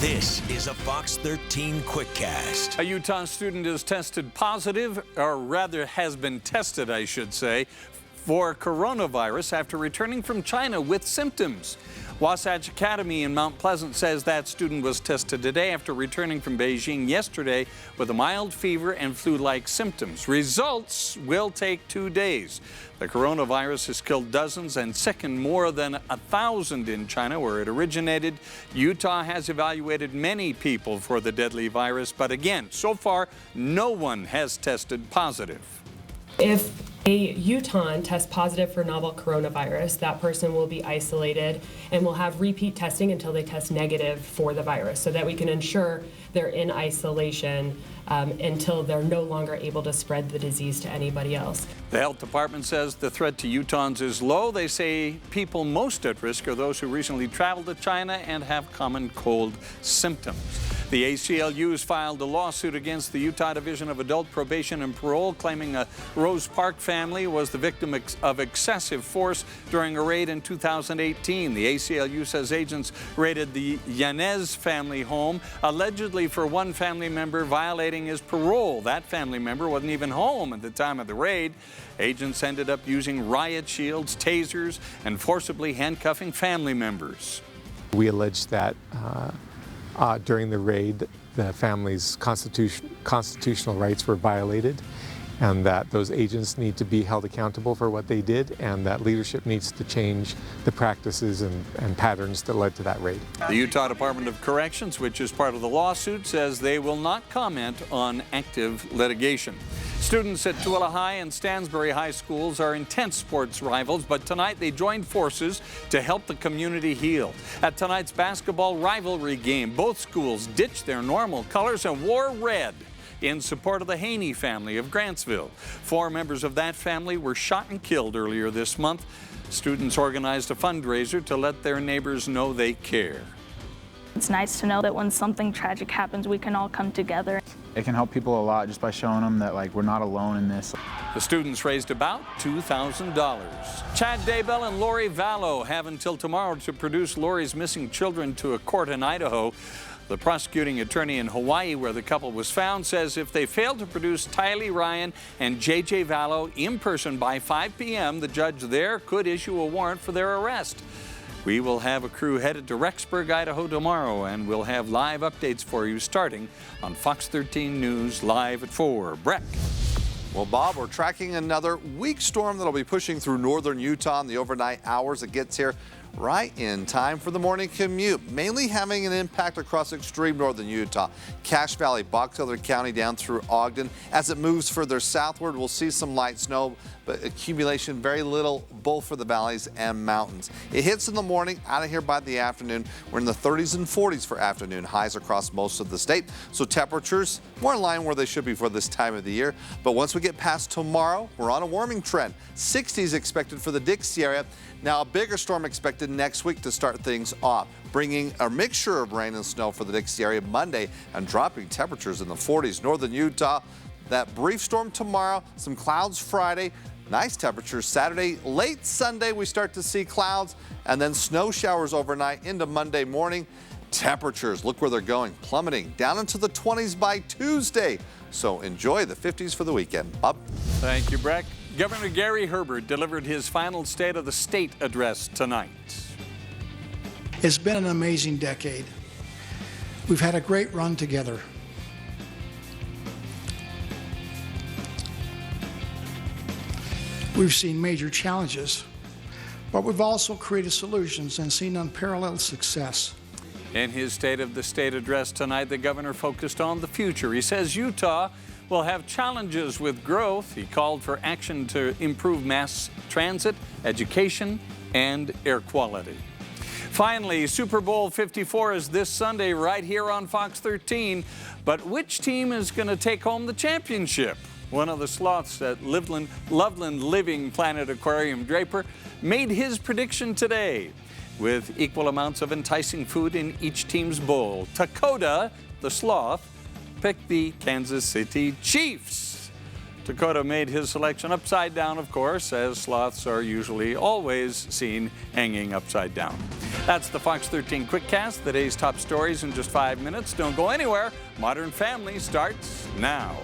This is a Fox 13 Quickcast. A Utah student is tested positive, or rather has been tested, I should say, for coronavirus after returning from China with symptoms. Wasatch Academy in Mount Pleasant says that student was tested today after returning from Beijing yesterday with a mild fever and flu-like symptoms. Results will take 2 days. The coronavirus has killed dozens and sickened more than 1,000 in China, where it originated. Utah has evaluated many people for the deadly virus, but again, so far, no one has tested positive. If a Utahn tests positive for novel coronavirus, that person will be isolated and will have repeat testing until they test negative for the virus, so that we can ensure they're in isolation until they're no longer able to spread the disease to anybody else. The health department says the threat to Utahns is low. They say people most at risk are those who recently traveled to China and have common cold symptoms. The ACLU has filed a lawsuit against the Utah Division of Adult Probation and Parole, claiming a Rose Park family was the victim of excessive force during a raid in 2018. The ACLU says agents raided the Yanez family home, allegedly for one family member violating his parole. That family member wasn't even home at the time of the raid. Agents ended up using riot shields, tasers, and forcibly handcuffing family members. We allege that during the raid, the family's constitutional rights were violated, and that those agents need to be held accountable for what they did, and that leadership needs to change the practices and patterns that led to that raid. The Utah Department of Corrections, which is part of the lawsuit, says they will not comment on active litigation. Students at Tooele High and Stansbury High Schools are intense sports rivals, but tonight they joined forces to help the community heal. At tonight's basketball rivalry game, both schools ditched their normal colors and wore red in support of the Haney family of Grantsville. 4 members of that family were shot and killed earlier this month. Students organized a fundraiser to let their neighbors know they care. It's nice to know that when something tragic happens, we can all come together. It can help people a lot just by showing them that we're not alone in this. The students raised about $2,000. Chad Daybell and Lorry Vallow have until tomorrow to produce Lorry's missing children to a court in Idaho. The prosecuting attorney in Hawaii, where the couple was found, says if they fail to produce Tylee Ryan and JJvalo in person by 5 p.m., the judge there could issue a warrant for their arrest. We will have a crew headed to Rexburg, Idaho tomorrow, and we'll have live updates for you starting on Fox 13 News Live at 4. Breck. Well, Bob, we're tracking another weak storm that'll be pushing through northern Utah in the overnight hours. It gets here right in time for the morning commute, mainly having an impact across extreme northern Utah. Cache Valley, Box Elder County down through Ogden. As it moves further southward, we'll see some light snow, but accumulation very little both for the valleys and mountains. It hits in the morning, out of here by the afternoon. We're in the 30s and 40s for afternoon highs across most of the state. So temperatures more in line where they should be for this time of the year. But once we get past tomorrow, we're on a warming trend. 60s expected for the Dixie area. Now a bigger storm expected next week to start things off, bringing a mixture of rain and snow for the Dixie area Monday and dropping temperatures in the 40s. Northern Utah, that brief storm tomorrow, some clouds Friday, nice temperatures Saturday. Late Sunday we start to see clouds and then snow showers overnight into Monday morning. Temperatures, look where they're going, plummeting down into the 20s by Tuesday. So enjoy the 50s for the weekend. Bob? Thank you, Breck. Governor Gary Herbert delivered his final State of the State address tonight. It's been an amazing decade. We've had a great run together. We've seen major challenges, but we've also created solutions and seen unparalleled success. In his State of the State address tonight, the governor focused on the future. He says Utah will have challenges with growth. He called for action to improve mass transit, education, and air quality. Finally, Super Bowl 54 is this Sunday right here on Fox 13. But which team is going to take home the championship? One of the sloths at Loveland Living Planet Aquarium, Draper, made his prediction today. With equal amounts of enticing food in each team's bowl, Dakota, the sloth, picked the Kansas City Chiefs. Dakota made his selection upside down, of course, as sloths are usually always seen hanging upside down. That's the Fox 13 Quickcast. The day's top stories in just 5 minutes. Don't go anywhere. Modern Family starts now.